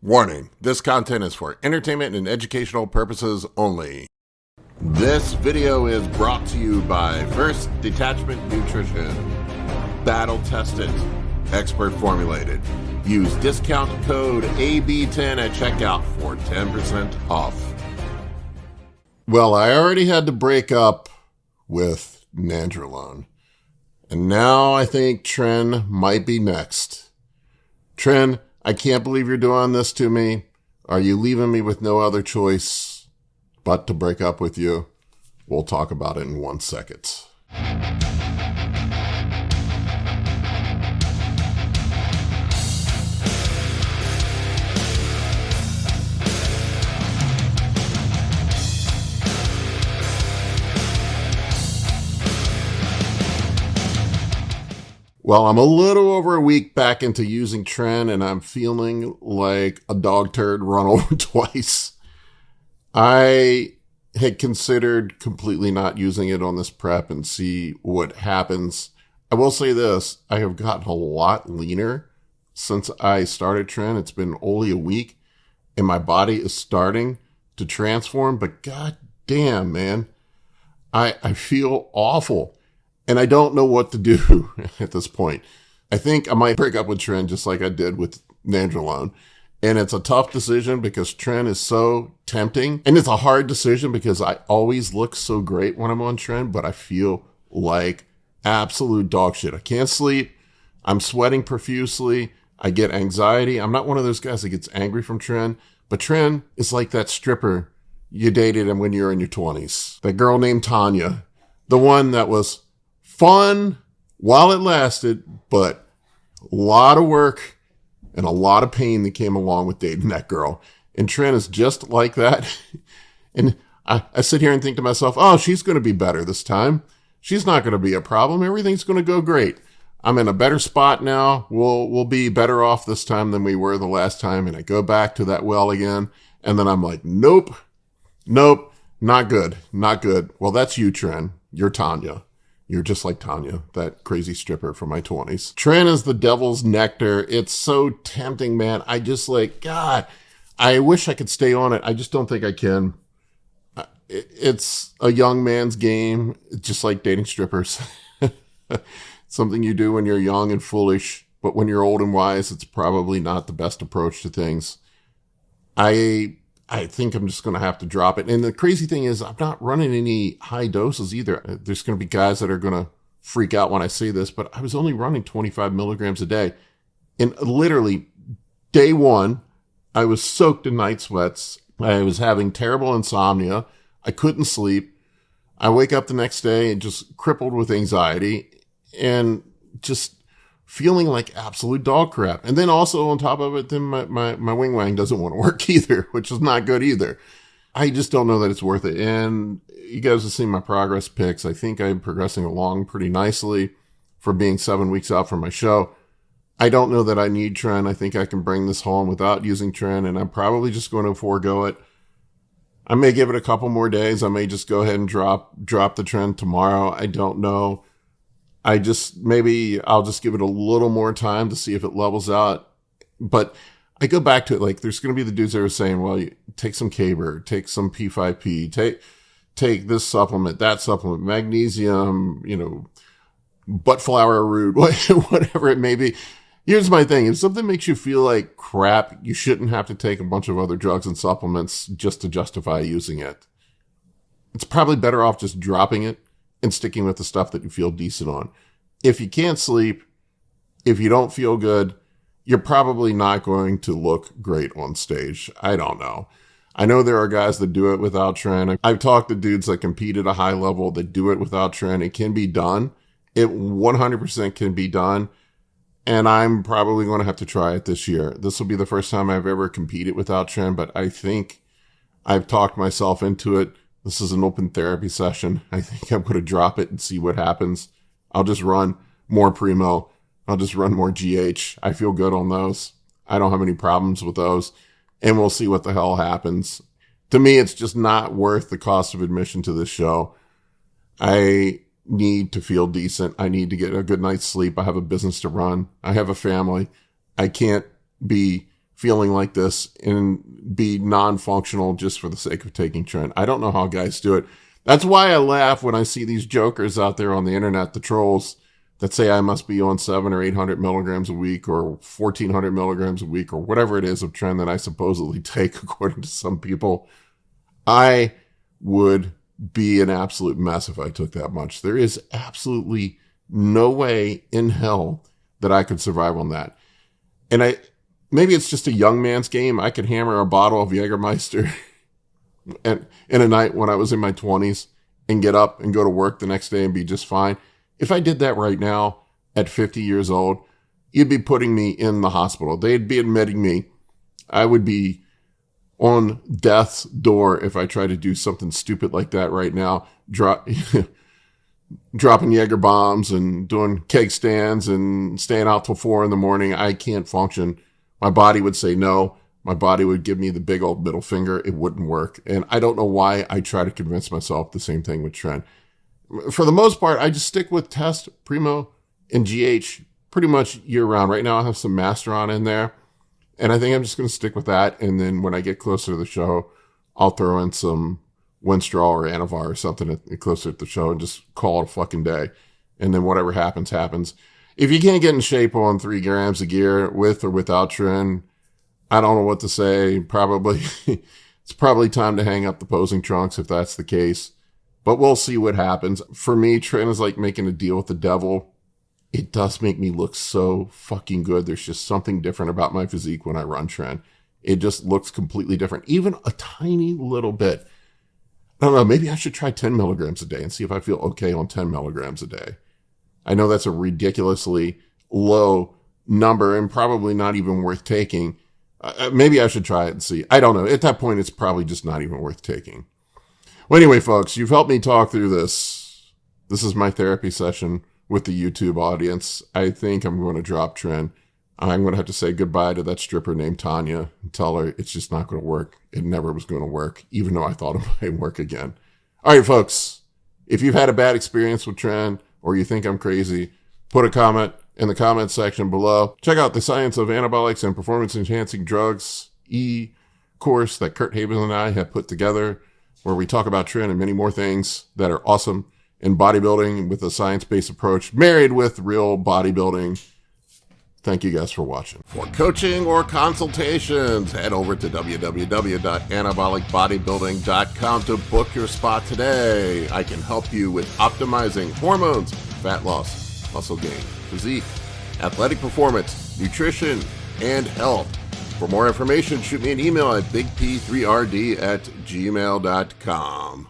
Warning, this content is for entertainment and educational purposes only. This video is brought to you by First Detachment Nutrition. Battle tested, expert formulated. Use discount code AB10 at checkout for 10% off. Well, I already had to break up with Nandrolone. And now I think Tren might be next. Tren, I can't believe you're doing this to me. Are you leaving me with no other choice but to break up with you? We'll talk about it in 1 second. Well, I'm a little over a week back into using Tren, and I'm feeling like a dog turd run over twice. I had considered completely not using it on this prep and see what happens. I will say this, I have gotten a lot leaner since I started Tren. It's been only a week, and my body is starting to transform, but god damn, man, I feel awful. And I don't know what to do at this point. I think I might break up with Tren just like I did with Nandrolone. And it's a tough decision because Tren is so tempting. And it's a hard decision because I always look so great when I'm on Tren, but I feel like absolute dog shit. I can't sleep. I'm sweating profusely. I get anxiety. I'm not one of those guys that gets angry from Tren, but Tren is like that stripper you dated when you were in your 20s. That girl named Tanya, the one that was fun while it lasted, but a lot of work and a lot of pain that came along with dating that girl. And Tren is just like that. And I sit here and think to myself, oh, she's going to be better this time. She's not going to be a problem. Everything's going to go great. I'm in a better spot now. We'll be better off this time than we were the last time. And I go back to that well again. And then I'm like, nope, not good. Well, that's you, Tren. You're Tanya. You're just like Tanya, that crazy stripper from my 20s. Tren is the devil's nectar. It's so tempting, man. I just God, I wish I could stay on it. I just don't think I can. It's a young man's game. It's just like dating strippers. Something you do when you're young and foolish, but when you're old and wise, it's probably not the best approach to things. I think I'm just going to have to drop it. And the crazy thing is I'm not running any high doses either. There's going to be guys that are going to freak out when I say this, but I was only running 25 milligrams a day. And literally day one, I was soaked in night sweats. I was having terrible insomnia. I couldn't sleep. I wake up the next day and just crippled with anxiety and just feeling like absolute dog crap. And then also on top of it, then my wing wang doesn't want to work either, which is not good either. I just don't know that it's worth it. And you guys have seen my progress pics. I think I'm progressing along pretty nicely for being 7 weeks out from my show. I don't know that I need Tren. I think I can bring this home without using Tren, and I'm probably just going to forego it. I may give it a couple more days. I may just go ahead and drop the Tren tomorrow. I don't know. Maybe I'll just give it a little more time to see if it levels out. But I go back to it, like there's going to be the dudes that are saying, well, you take some Caber, take some P5P, take this supplement, that supplement, magnesium, butt flower root, whatever it may be. Here's my thing. If something makes you feel like crap, you shouldn't have to take a bunch of other drugs and supplements just to justify using it. It's probably better off just dropping it and sticking with the stuff that you feel decent on. If you can't sleep, if you don't feel good, you're probably not going to look great on stage. I don't know. I know there are guys that do it without Tren. I've talked to dudes that compete at a high level that do it without Tren. It can be done. It 100% can be done. And I'm probably going to have to try it this year. This will be the first time I've ever competed without Tren, but I think I've talked myself into it. This is an open therapy session. I think I'm going to drop it and see what happens. I'll just run more Primo. I'll just run more GH. I feel good on those. I don't have any problems with those. And we'll see what the hell happens. To me, it's just not worth the cost of admission to this show. I need to feel decent. I need to get a good night's sleep. I have a business to run. I have a family. I can't be feeling like this and be non-functional just for the sake of taking Tren. I don't know how guys do it. That's why I laugh when I see these jokers out there on the internet, the trolls, that say I must be on 700 or 800 milligrams a week or 1,400 milligrams a week or whatever it is of Tren that I supposedly take according to some people. I would be an absolute mess if I took that much. There is absolutely no way in hell that I could survive on that. And maybe it's just a young man's game. I could hammer a bottle of Jägermeister in a night when I was in my 20s and get up and go to work the next day and be just fine. If I did that right now at 50 years old, you'd be putting me in the hospital. They'd be admitting me. I would be on death's door if I tried to do something stupid like that right now. Dropping Jaeger bombs and doing keg stands and staying out till 4 a.m. I can't function. My body would say no. My body would give me the big old middle finger. It wouldn't work. And I don't know why I try to convince myself the same thing with Tren. For the most part, I just stick with Test, Primo, and GH pretty much year round. Right now I have some Masteron in there. And I think I'm just going to stick with that. And then when I get closer to the show, I'll throw in some Winstrol or Anavar or something closer to the show and just call it a fucking day. And then whatever happens, happens. If you can't get in shape on 3 grams of gear with or without Tren, I don't know what to say. Probably, it's probably time to hang up the posing trunks if that's the case. But we'll see what happens. For me, Tren is like making a deal with the devil. It does make me look so fucking good. There's just something different about my physique when I run Tren. It just looks completely different. Even a tiny little bit. I don't know, maybe I should try 10 milligrams a day and see if I feel okay on 10 milligrams a day. I know that's a ridiculously low number and probably not even worth taking. Maybe I should try it and see. I don't know. At that point, it's probably just not even worth taking. Well, anyway, folks, you've helped me talk through this. This is my therapy session with the YouTube audience. I think I'm going to drop Tren. I'm going to have to say goodbye to that stripper named Tanya and tell her it's just not going to work. It never was going to work, even though I thought it might work again. All right, folks, if you've had a bad experience with Tren or you think I'm crazy, put a comment in the comment section below. Check out the Science of Anabolics and Performance Enhancing Drugs e-course that Kurt Haven and I have put together, where we talk about Tren and many more things that are awesome in bodybuilding with a science-based approach married with real bodybuilding. Thank you guys for watching. For coaching or consultations, head over to www.anabolicbodybuilding.com to book your spot today. I can help you with optimizing hormones, fat loss, muscle gain, physique, athletic performance, nutrition, and health. For more information, shoot me an email at bigp3rd@gmail.com.